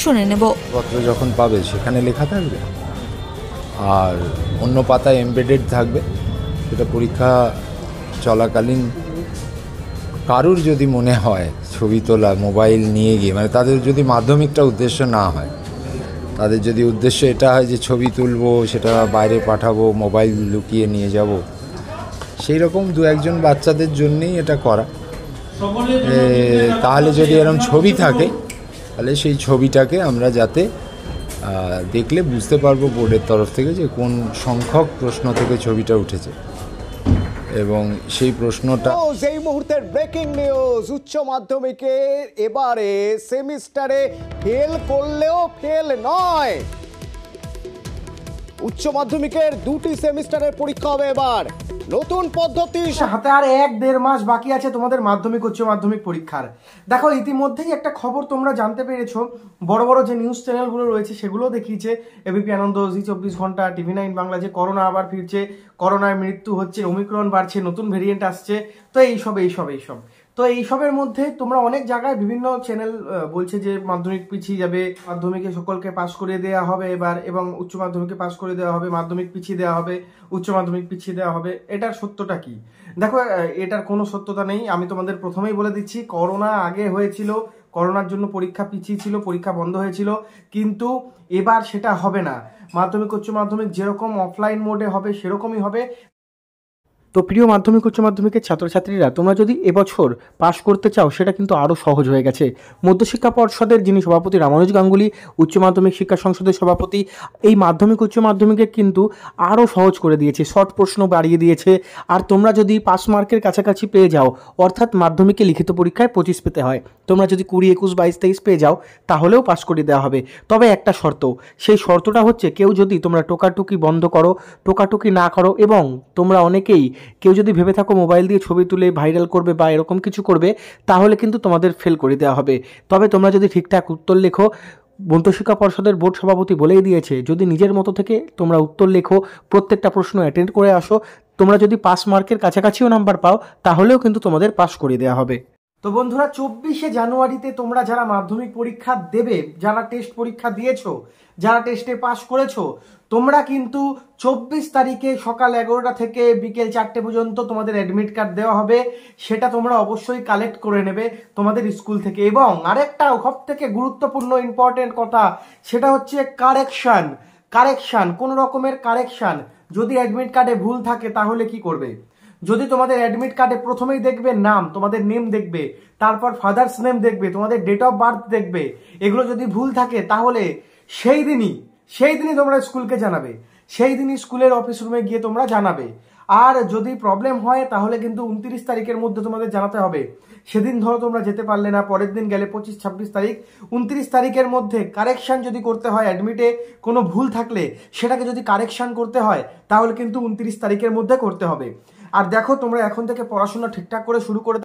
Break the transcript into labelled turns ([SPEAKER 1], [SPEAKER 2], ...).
[SPEAKER 1] শুনে নেব।
[SPEAKER 2] পত্র যখন পাবে সেখানে লেখা থাকবে, আর অন্য পাতায় এমবেডেড থাকবে। সেটা পরীক্ষা চলাকালীন কারুর যদি মনে হয় ছবি তোলা মোবাইল নিয়ে গিয়ে, মানে তাদের যদি মাধ্যমিকটা উদ্দেশ্য না হয়, তাদের যদি উদ্দেশ্য এটা হয় যে ছবি তুলবো, সেটা বাইরে পাঠাবো, মোবাইল লুকিয়ে নিয়ে যাব, সেই রকম দু একজন বাচ্চাদের জন্যেই এটা করা। তাহলে যদি এরকম ছবি থাকে, তাহলে সেই ছবিটাকে আমরা যাতে দেখলে বুঝতে পারবো বোর্ডের তরফ থেকে যে কোন সংখ্যক প্রশ্ন থেকে ছবিটা উঠেছে, এবং সেই প্রশ্নটা।
[SPEAKER 3] এই মুহূর্তের ব্রেকিং নিউজ, উচ্চ মাধ্যমিকে এবারে সেমিস্টারে ফেল করলেও ফেল নয়। উচ্চ মাধ্যমিকের দুটি সেমিস্টারের পরীক্ষা হবে এবার, নতুন পদ্ধতি
[SPEAKER 4] হাতে আর 1-1.5 মাস বাকি আছে তোমাদের মাধ্যমিক উচ্চ মাধ্যমিক পরীক্ষার। দেখো ইতিমধ্যেই একটা খবর তোমরা জানতে পেরেছো, বড় বড় যে নিউজ চ্যানেলগুলো রয়েছে সেগুলো দেখিয়েছে, এবিপি আনন্দ, জি 24 ঘন্টা, TV9 বাংলা, যে করোনা আবার ফিরছে, করোনায় মৃত্যু হচ্ছে, ওমিক্রন বাড়ছে, নতুন ভেরিয়েন্ট আসছে, তো এইসব তো এইসবের মধ্যে তোমরা অনেক জায়গায় বিভিন্ন চ্যানেল বলছে যে মাধ্যমিক পিছিয়ে যাবে, মাধ্যমিকে সকলকে পাস করে দেওয়া হবে এবার, এবং উচ্চ মাধ্যমিকে পাস করে দেওয়া হবে, মাধ্যমিক পিছিয়ে দেওয়া হবে, উচ্চ মাধ্যমিক পিছিয়ে দেওয়া হবে। এটার সত্যটা কি? দেখো এটার কোনো সত্যতা নেই। আমি তোমাদের প্রথমেই বলে দিচ্ছি, করোনা আগে হয়েছিল, করোনার জন্য পরীক্ষা পিছিয়ে ছিল, পরীক্ষা বন্ধ হয়েছিল, কিন্তু এবার সেটা হবে না। মাধ্যমিক উচ্চ মাধ্যমিক যেরকম অফলাইন মোডে হবে সেরকমই হবে। তো প্রিয় মাধ্যমিক উচ্চ মাধ্যমিকের ছাত্রছাত্রীরা, তোমরা যদি এবছর পাশ করতে চাও সেটা কিন্তু আরও সহজ হয়ে গেছে। মধ্যশিক্ষা পর্ষদের যিনি সভাপতি রামানুজ গাঙ্গুলি, উচ্চ মাধ্যমিক শিক্ষা সংসদের সভাপতি, এই মাধ্যমিক উচ্চ মাধ্যমিকে কিন্তু আরও সহজ করে দিয়েছে, শর্ট প্রশ্ন বাড়িয়ে দিয়েছে। আর তোমরা যদি পাস মার্কের কাছাকাছি পেয়ে যাও, অর্থাৎ মাধ্যমিকে লিখিত পরীক্ষায় 25 পেতে হয়, তোমরা যদি 20, 21, 22, 23 পেয়ে যাও তাহলেও পাস করে দেওয়া হবে। তবে একটা শর্ত, সেই শর্তটা হচ্ছে কেউ যদি তোমরা টোকাটুকি বন্ধ করো, টোকাটুকি না করো, এবং তোমরা অনেকেই কেউ যদি ভেবে থাকো মোবাইল দিয়ে ছবি তুলে ভাইরাল করবে বা এরকম কিছু করবে, তাহলে কিন্তু তোমাদের ফেল করে দেওয়া হবে। তবে তোমরা যদি ঠিকঠাক উত্তর লেখো, মধ্যশিক্ষা পর্ষদের বোর্ড সভাপতি বলেই দিয়েছে, যদি নিজের মতো থেকে তোমরা উত্তর লেখো, প্রত্যেকটা প্রশ্ন অ্যাটেন্ড করে আসো, তোমরা যদি পাস মার্কের কাছাকাছিও নাম্বার পাও তাহলেও কিন্তু তোমাদের পাস করে দেওয়া হবে। তো বন্ধুরা, 24শে জানুয়ারিতে তোমরা যারা মাধ্যমিক পরীক্ষা দেবে, যারা টেস্ট পরীক্ষা দিয়েছো, যারা টেস্টে পাস করেছো, তোমরা কিন্তু 24 তারিখে সকাল 11টা থেকে বিকেল 4টে পর্যন্ত তোমাদের অ্যাডমিট কার্ড দেওয়া হবে। সেটা তোমরা অবশ্যই কালেক্ট করে নেবে তোমাদের স্কুল থেকে। এবং আরেকটা সব থেকে গুরুত্বপূর্ণ ইম্পর্টেন্ট কথা, সেটা হচ্ছে কারেকশন, কোন রকমের কারেকশন যদি অ্যাডমিট কার্ডে ভুল থাকে তাহলে কি করবে? যদি তোমাদের অ্যাডমিট কার্ডে প্রথমেই দেখবে নাম, তোমাদের নেম দেখবে, তারপর ফাদার্স নেম দেখবে, তোমাদের ডেট অফ বার্থ দেখবে, এগুলো যদি ভুল থাকে তাহলে সেই দিনই তোমরা স্কুলকে জানাবে, সেই দিনই স্কুলের অফিস রুমে গিয়ে তোমরা জানাবে। আর যদি প্রবলেম হয় তাহলে কিন্তু 29 তারিখের মধ্যে তোমাদের জানাতে হবে। সেদিন ধরো তোমরা যেতে পারলে না, পরের দিন গেলে 25, 26 তারিখ, 29 তারিখের মধ্যে কারেকশন যদি করতে হয়, অ্যাডমিটে কোনো ভুল থাকলে সেটাকে যদি কারেকশন করতে হয় তাহলে কিন্তু 29 তারিখের মধ্যে করতে হবে। আর দেখো তোমরা এখন থেকে পড়াশোনা ঠিকঠাক করে শুরু করে